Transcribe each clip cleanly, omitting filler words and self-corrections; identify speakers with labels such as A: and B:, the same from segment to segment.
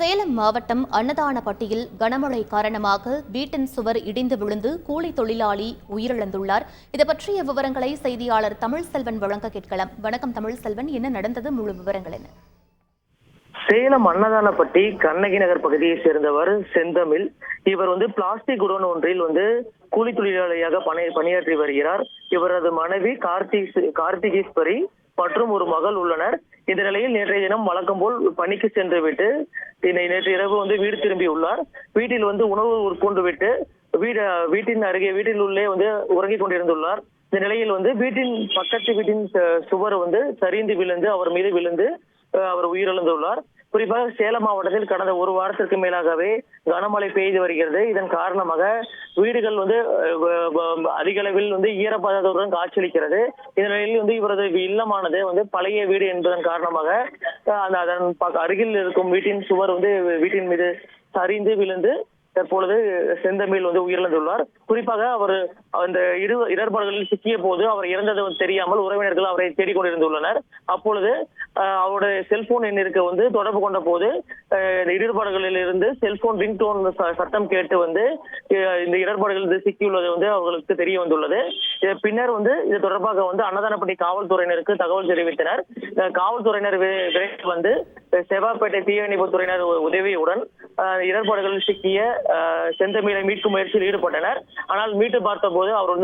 A: சேலம் மாவட்டம் அன்னதானப்பட்டியில் கனமழை காரணமாக வீட்டின் சுவர் இடிந்து விழுந்து கூலி தொழிலாளி உயிரிழந்துள்ளார். இது பற்றிய விவரங்களை செய்தியாளர் தமிழ்செல்வன் வழங்க கேட்கலாம். வணக்கம் தமிழ்செல்வன், என்ன நடந்தது? முழு விவரங்கள் என்ன?
B: சேலம் அன்னதானப்பட்டி கண்ணகி நகர் பகுதியை சேர்ந்தவர் செந்தமிழ். இவர் பிளாஸ்டிக் குடோன் ஒன்றில் கூலி தொழிலாளியாக பணியாற்றி வருகிறார். இவரது மனைவி கார்த்திகேஸ்வரி மற்றும் ஒரு மகள் உள்ளனர். இந்த நிலையில் நேற்றைய தினம் வழக்கம் போல் பணிக்கு சென்று விட்டு நேற்று இரவு வீடு திரும்பி உள்ளார். வீட்டில் உணவு உட்கொண்டு விட்டு வீட்டின் உள்ளே உறங்கிக் கொண்டிருந்துள்ளார். இந்த நிலையில் வீட்டின் பக்கத்து வீட்டின் சுவர் சரிந்து விழுந்து அவர் மீது விழுந்து அவர் உயிரிழந்துள்ளார். குறிப்பாக சேலம் மாவட்டத்தில் கடந்த ஒரு வாரத்திற்கு மேலாகவே கனமழை பெய்து வருகிறது. இதன் காரணமாக வீடுகள் அதிக அளவில் ஈரப்பதத்துடன் காட்சியளிக்கிறது. இந்த நிலையில் இவரது இல்லமானது பழைய வீடு என்பதன் காரணமாக அதன் அருகில் இருக்கும் வீட்டின் சுவர் வீட்டின் மீது சரிந்து விழுந்து தற்பொழுது செந்தமிழ் உயிரிழந்துள்ளார். குறிப்பாக அவர் அந்த இடர்பாடுகளில் சிக்கிய போது அவர் இறந்தது தெரியாமல் உறவினர்கள் அவரை தேடிக்கொண்டிருந்துள்ளனர். அப்பொழுது அவருடைய செல்போன் எண்ணிற்கு தொடர்பு கொண்ட போது இடர்பாடுகளில் இருந்து செல்போன் ரிங்டோன் சத்தம் கேட்டு இந்த இடர்பாடுகளில் சிக்கியுள்ளது அவர்களுக்கு தெரிய வந்துள்ளது. பின்னர் இது தொடர்பாக அன்னதானப்பட்டி காவல்துறையினருக்கு தகவல் தெரிவித்தனர். காவல்துறையினர் விரைந்து செவ்வாப்பேட்டை தீயணைப்பு துறையினர் உதவியுடன் இடர்பாடுகளில் சிக்கிய செந்தமிழை மீட்கும் முயற்சியில் ஈடுபட்டனர். ஆனால் மீட்டு பார்த்த போது அவர்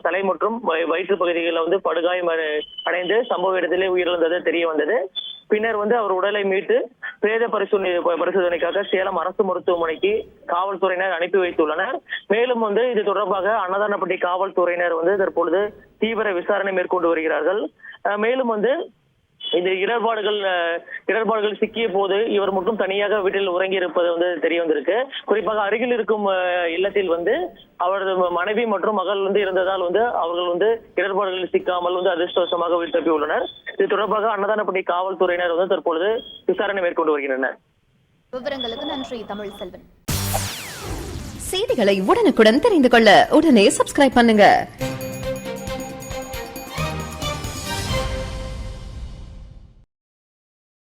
B: தலை மற்றும் வயிற்று பகுதிகளில் படுகாயம் அடைந்து சம்பவ இடத்திலே உயிரிழந்தது தெரிய வந்தது. பின்னர் அவர் உடலை மீட்டு பிரேத பரிசோதனைக்காக சேலம் அரசு மருத்துவமனைக்கு காவல்துறையினர் அனுப்பி வைத்துள்ளனர். மேலும் இது தொடர்பாக அன்னதானப்பட்டி காவல்துறையினர் தற்பொழுது தீவிர விசாரணை மேற்கொண்டு வருகிறார்கள். மேலும் இந்த இடர்பாடுகள் சிக்கிய போது இவர் மட்டும் தனியாக வீட்டில் உறங்கி இருப்பது தெரிய வந்திருக்கு. குறிப்பாக அருகில் இருக்கும் இல்லத்தில் அவரது மனைவி மற்றும் மகள் இருந்ததால் அவர்கள் இடர்பாடுகளில் சிக்காமல் அதிர்ஷ்டவசமாக வீடு தப்பி உள்ளனர். இது தொடர்பாக அன்னதானப்பட்டி காவல்துறையினர் தற்பொழுது விசாரணை மேற்கொண்டு வருகின்றனர்.
A: விவரங்களுக்கு நன்றி தமிழ்செல்வன்.
C: செய்திகளை உடனுக்குடன் தெரிந்து கொள்ள உடனே சப்ஸ்கிரைப் பண்ணுங்க.